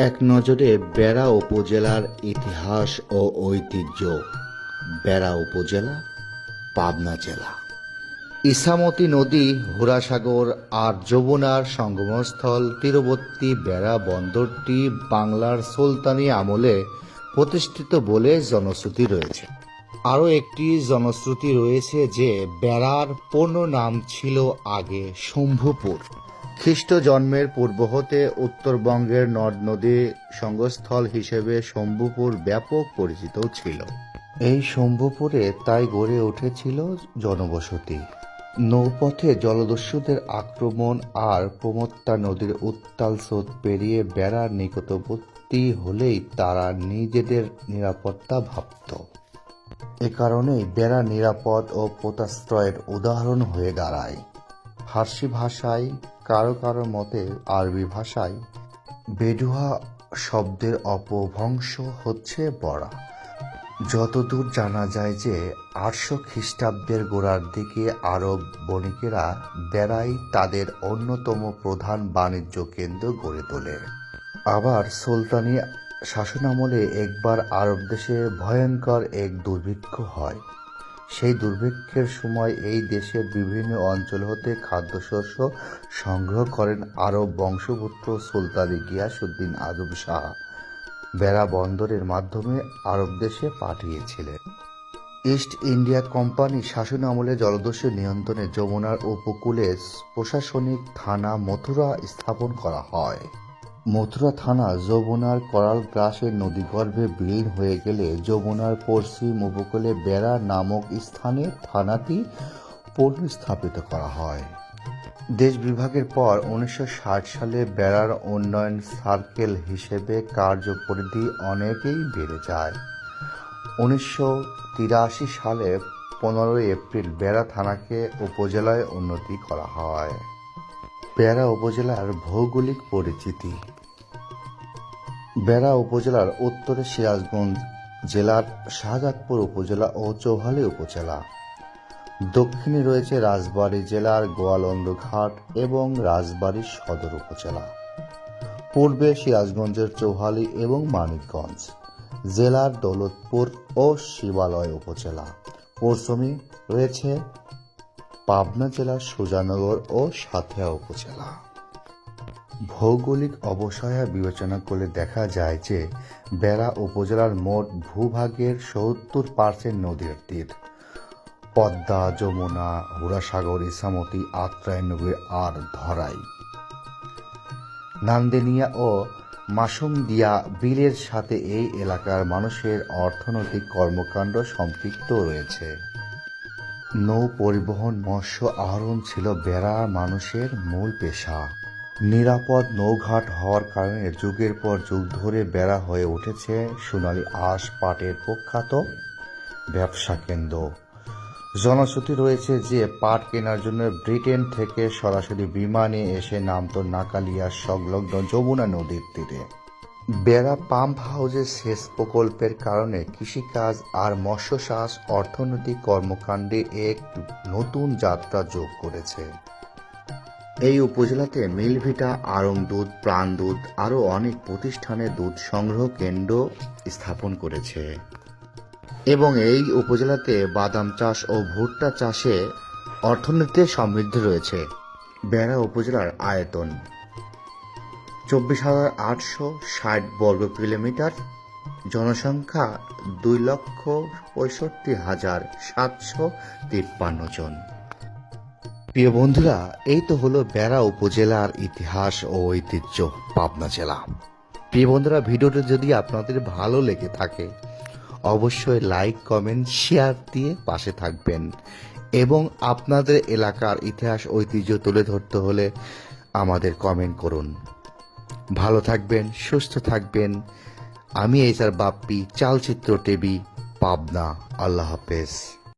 এক নজরে বেড়া উপজেলার ইতিহাস ও ঐতিহ্য। বেড়া উপজেলা, পাবনা জেলা। ইছামতি নদী, হুরাসাগর আর যমুনার সঙ্গমস্থল তীরবর্তী বেড়া বন্দরটি বাংলার সুলতানি আমলে প্রতিষ্ঠিত বলে জনশ্রুতি রয়েছে। আরও একটি জনশ্রুতি রয়েছে যে বেড়ার পূর্ণ নাম ছিল আগে শম্ভুপুর। খ্রিস্ট জন্মের পূর্ব হতে উত্তরবঙ্গের নদ নদী সঙ্গমস্থল হিসেবে শম্ভুপুর ব্যাপক পরিচিত ছিল। এই শম্ভুপুরে তাই গড়ে উঠেছিল জনবসতি। নৌপথে জলদস্যুদের আক্রমণ আর প্রমত্তা নদীর উত্তাল স্রোত পেরিয়ে বেড়ার নিকটবর্তী হলেই তারা নিজেদের নিরাপত্তা ভাবত। এ কারণেই বেড়া নিরাপদ ও পোতাশ্রয়ের উদাহরণ হয়ে দাঁড়ায়। ফার্সি ভাষায়, কারো কারো মতে আরবি ভাষায় বেডুয়া শব্দের অপভ্রংশ হচ্ছে বড়া। যতদূর জানা যায় যে 800 খ্রিস্টাব্দের গোড়ার দিকে আরব বণিকেরা বেড়ায় তাদের অন্যতম প্রধান বাণিজ্য কেন্দ্র গড়ে তোলে। আবার সুলতানি শাসনামলে একবার আরব দেশে ভয়ঙ্কর এক দুর্ভিক্ষ হয়। সেই দুর্ভিক্ষের সময় এই দেশের বিভিন্ন অঞ্চল হতে খাদ্যশস্য সংগ্রহ করেন আরব বংশপুত্র সুলতানি গিয়াসউদ্দিন আজম শাহ। বেড়া বন্দরের মাধ্যমে আরব দেশে পাঠিয়েছিলেন। ইস্ট ইন্ডিয়া কোম্পানি শাসনামলে জলদস্যু নিয়ন্ত্রণে যমুনার উপকূলে প্রশাসনিক থানা মথুরা স্থাপন করা হয়। মথুরা থানা যমুনার করাল গ্রাসের নদীগর্ভে বিলীন হয়ে গেলে যমুনার পশ্চিম উপকূলে বেড়া নামক স্থানে থানাটি পুনঃস্থাপিত করা হয়। দেশ বিভাগের পর 1960 সালে বেড়ার উন্নয়ন সার্কেল হিসেবে কার্যপরিধি অনেকেই বেড়ে যায়। 1983 সালে 15 এপ্রিল বেড়া থানাকে উপজেলায় উন্নতি করা হয়। বেড়া উপজেলার ভৌগোলিক পরিচিতি। বেড়া উপজেলার উত্তরে সিরাজগঞ্জ জেলার শাহজাদপুর উপজেলা ও চৌহালি উপজেলা, দক্ষিণে রয়েছে রাজবাড়ী জেলার গোয়ালন্দ ঘাট এবং রাজবাড়ী সদর উপজেলা, পূর্বে সিরাজগঞ্জের চৌহালি এবং মানিকগঞ্জ জেলার দৌলতপুর ও শিবালয় উপজেলা, পশ্চিমে রয়েছে পাবনা জেলার সুজানগর ও সাঁথিয়া উপজেলা। ভৌগোলিক অবক্ষয় বিবেচনা করলে দেখা যায় যে বেড়া উপজেলার মোট ভূভাগের 70% নদীর তীর। পদ্মা, যমুনা, হুরাসাগর, ইছামতি, আত্রাই নদী আর ধরাই, নান্দেনিয়া ও মাসুমদিয়া বিলের সাথে এই এলাকার মানুষের অর্থনৈতিক কর্মকাণ্ড সম্পৃক্ত রয়েছে। নৌ পরিবহন, মৎস্য আহরণ ছিল বেড়া মানুষের মূল পেশা। নিরাপদ নৌঘাট হওয়ার কারণে যুগের পর যুগ ধরে বেড়া হয়ে উঠেছে সোনালী আঁশ পাটের প্রখ্যাত ব্যবসা কেন্দ্র। জনশ্রুতি রয়েছে যে পাট কেনার জন্য ব্রিটেন থেকে সরাসরি বিমানে এসে নামত নাকালিয়া সংলগ্ন যমুনা নদীর তীরে। বেড়া পাম্প হাউসের সেচ প্রকল্পের কারণে কৃষিকাজ আর মৎস্য চাষ অর্থনৈতিক কর্মকাণ্ডে এক নতুন যাত্রা যোগ করেছে। এই উপজেলাতে মিলভিটা, আড়ং দুধ, প্রাণ দুধ আরও অনেক প্রতিষ্ঠানে দুধ সংগ্রহ কেন্দ্র স্থাপন করেছে এবং এই উপজেলাতে বাদাম চাষ ও ভুট্টা চাষে অর্থনীতিতে সমৃদ্ধ রয়েছে। বেড়া উপজেলার আয়তন 24,860 বর্গ কিলোমিটার, জনসংখ্যা 2,65,753 জন। প্রিয় বন্ধুরা, এই তো হলো বেড়া উপজেলার ইতিহাস ও ঐতিহ্য, পাবনা জেলা। প্রিয় বন্ধুরা, ভিডিওটি যদি আপনাদের ভালো লেগে থাকে অবশ্যই লাইক, কমেন্ট, শেয়ার দিয়ে পাশে থাকবেন এবং আপনাদের এলাকার ইতিহাস ঐতিহ্য তুলে ধরতে হলে আমাদের কমেন্ট করুন। ভালো থাকবেন, সুস্থ থাকবেন। আমি H R Bappi, চালচিত্র TV, Pabna. আল্লাহ হাফেজ।